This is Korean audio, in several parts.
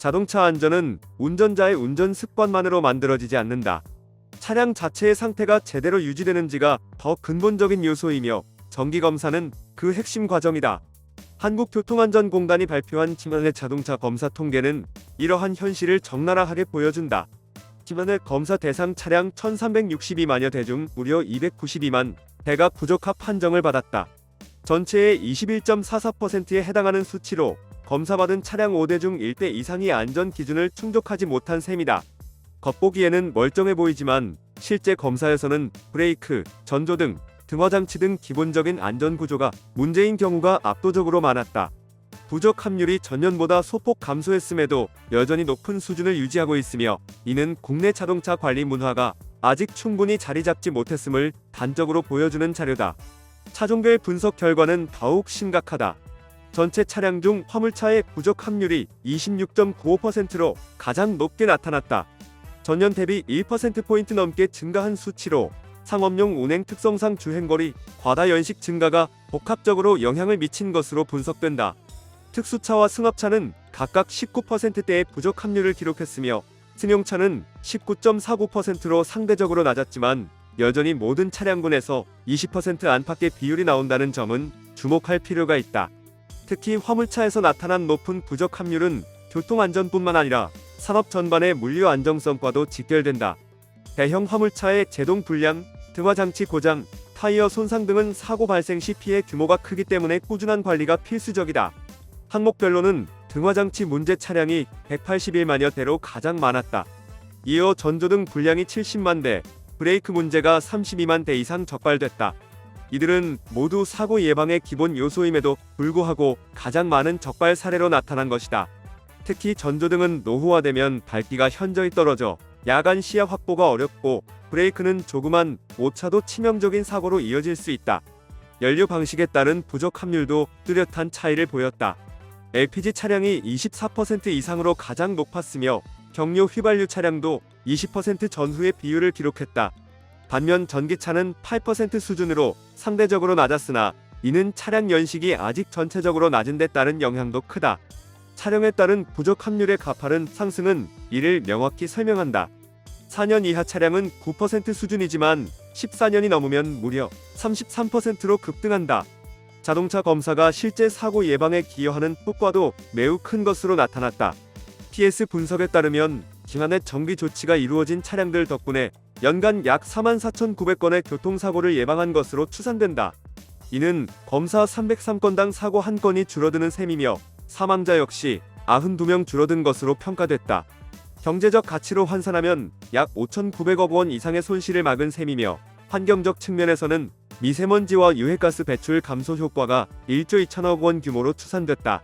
자동차 안전은 운전자의 운전 습관만으로 만들어지지 않는다. 차량 자체의 상태가 제대로 유지되는지가 더 근본적인 요소이며 정기검사는 그 핵심 과정이다. 한국교통안전공단이 발표한 지난해 자동차 검사 통계는 이러한 현실을 적나라하게 보여준다. 지난해 검사 대상 차량 1362만여 대 중 무려 292만 대가 부적합 판정을 받았다. 전체의 21.44%에 해당하는 수치로 검사받은 차량 5대 중 1대 이상이 안전 기준을 충족하지 못한 셈이다. 겉보기에는 멀쩡해 보이지만 실제 검사에서는 브레이크, 전조등, 등화장치 등 기본적인 안전구조가 문제인 경우가 압도적으로 많았다. 부적 합률이 전년보다 소폭 감소했음에도 여전히 높은 수준을 유지하고 있으며 이는 국내 자동차 관리 문화가 아직 충분히 자리 잡지 못했음을 단적으로 보여주는 자료다. 차종별 분석 결과는 더욱 심각하다. 전체 차량 중 화물차의 부적 합률이 26.95%로 가장 높게 나타났다. 전년 대비 1%포인트 넘게 증가한 수치로 상업용 운행 특성상 주행거리, 과다 연식 증가가 복합적으로 영향을 미친 것으로 분석된다. 특수차와 승합차는 각각 19%대의 부적 합률을 기록했으며 승용차는 19.49%로 상대적으로 낮았지만 여전히 모든 차량군에서 20% 안팎의 비율이 나온다는 점은 주목할 필요가 있다. 특히 화물차에서 나타난 높은 부적 합률은 교통안전뿐만 아니라 산업 전반의 물류 안정성과도 직결된다. 대형 화물차의 제동 불량, 등화장치 고장, 타이어 손상 등은 사고 발생 시 피해 규모가 크기 때문에 꾸준한 관리가 필수적이다. 항목별로는 등화장치 문제 차량이 181만여 대로 가장 많았다. 이어 전조등 불량이 70만 대, 브레이크 문제가 32만 대 이상 적발됐다. 이들은 모두 사고 예방의 기본 요소임에도 불구하고 가장 많은 적발 사례로 나타난 것이다. 특히 전조등은 노후화되면 밝기가 현저히 떨어져 야간 시야 확보가 어렵고 브레이크는 조그만 오차도 치명적인 사고로 이어질 수 있다. 연료 방식에 따른 부적 합률도 뚜렷한 차이를 보였다. LPG 차량이 24% 이상으로 가장 높았으며 경유 휘발유 차량도 20% 전후의 비율을 기록했다. 반면 전기차는 8% 수준으로 상대적으로 낮았으나 이는 차량 연식이 아직 전체적으로 낮은 데 따른 영향도 크다. 차량에 따른 부적 합률의 가파른 상승은 이를 명확히 설명한다. 4년 이하 차량은 9% 수준이지만 14년이 넘으면 무려 33%로 급등한다. 자동차 검사가 실제 사고 예방에 기여하는 효과도 매우 큰 것으로 나타났다. PS 분석에 따르면 지난해 정비 조치가 이루어진 차량들 덕분에 연간 약 44,900건의 교통사고를 예방한 것으로 추산된다. 이는 검사 303건당 사고 1건이 줄어드는 셈이며 사망자 역시 92명 줄어든 것으로 평가됐다. 경제적 가치로 환산하면 약 5,900억 원 이상의 손실을 막은 셈이며 환경적 측면에서는 미세먼지와 유해가스 배출 감소 효과가 1조 2천억 원 규모로 추산됐다.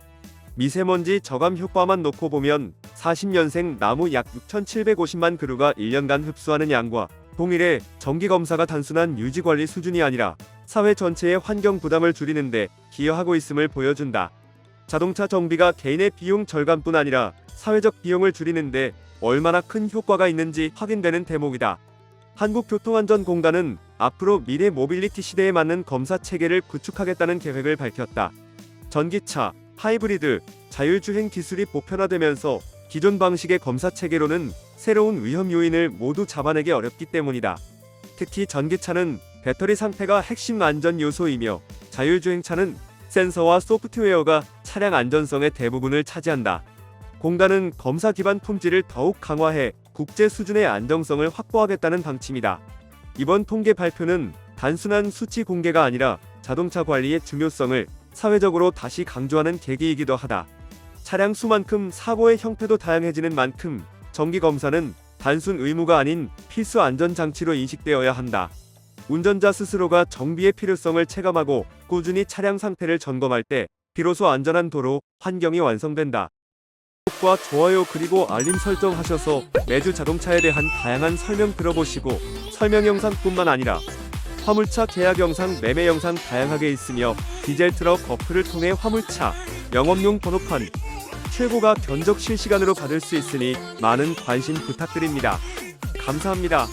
미세먼지 저감 효과만 놓고 보면 40년생 나무 약 6,750만 그루가 1년간 흡수하는 양과 동일해 정기검사가 단순한 유지관리 수준이 아니라 사회 전체의 환경 부담을 줄이는 데 기여하고 있음을 보여준다. 자동차 정비가 개인의 비용 절감뿐 아니라 사회적 비용을 줄이는 데 얼마나 큰 효과가 있는지 확인되는 대목이다. 한국교통안전공단은 앞으로 미래 모빌리티 시대에 맞는 검사 체계를 구축하겠다는 계획을 밝혔다. 전기차, 하이브리드, 자율주행 기술이 보편화되면서 기존 방식의 검사 체계로는 새로운 위험 요인을 모두 잡아내기 어렵기 때문이다. 특히 전기차는 배터리 상태가 핵심 안전 요소이며 자율주행차는 센서와 소프트웨어가 차량 안전성의 대부분을 차지한다. 공단은 검사 기반 품질을 더욱 강화해 국제 수준의 안정성을 확보하겠다는 방침이다. 이번 통계 발표는 단순한 수치 공개가 아니라 자동차 관리의 중요성을 사회적으로 다시 강조하는 계기이기도 하다. 차량 수만큼 사고의 형태도 다양해지는 만큼 정기검사는 단순 의무가 아닌 필수 안전장치로 인식되어야 한다. 운전자 스스로가 정비의 필요성을 체감하고 꾸준히 차량 상태를 점검할 때 비로소 안전한 도로 환경이 완성된다. 구독과 좋아요 그리고 알림 설정하셔서 매주 자동차에 대한 다양한 설명 들어보시고 설명 영상뿐만 아니라 화물차 계약 영상, 매매 영상 다양하게 있으며 디젤 트럭 어플을 통해 화물차 영업용 번호판 최고가 견적 실시간으로 받을 수 있으니 많은 관심 부탁드립니다. 감사합니다.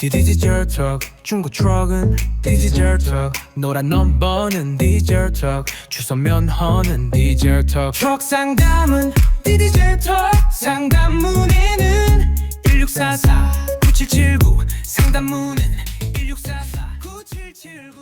디지털 턱 중고 트럭은 디지털 턱 노란 넘버는 디지털 턱 주소 면허는 디지털 턱 트럭 상담은 디지털 턱 상담 문의는 1644 9779 상담 문의는 1644 9779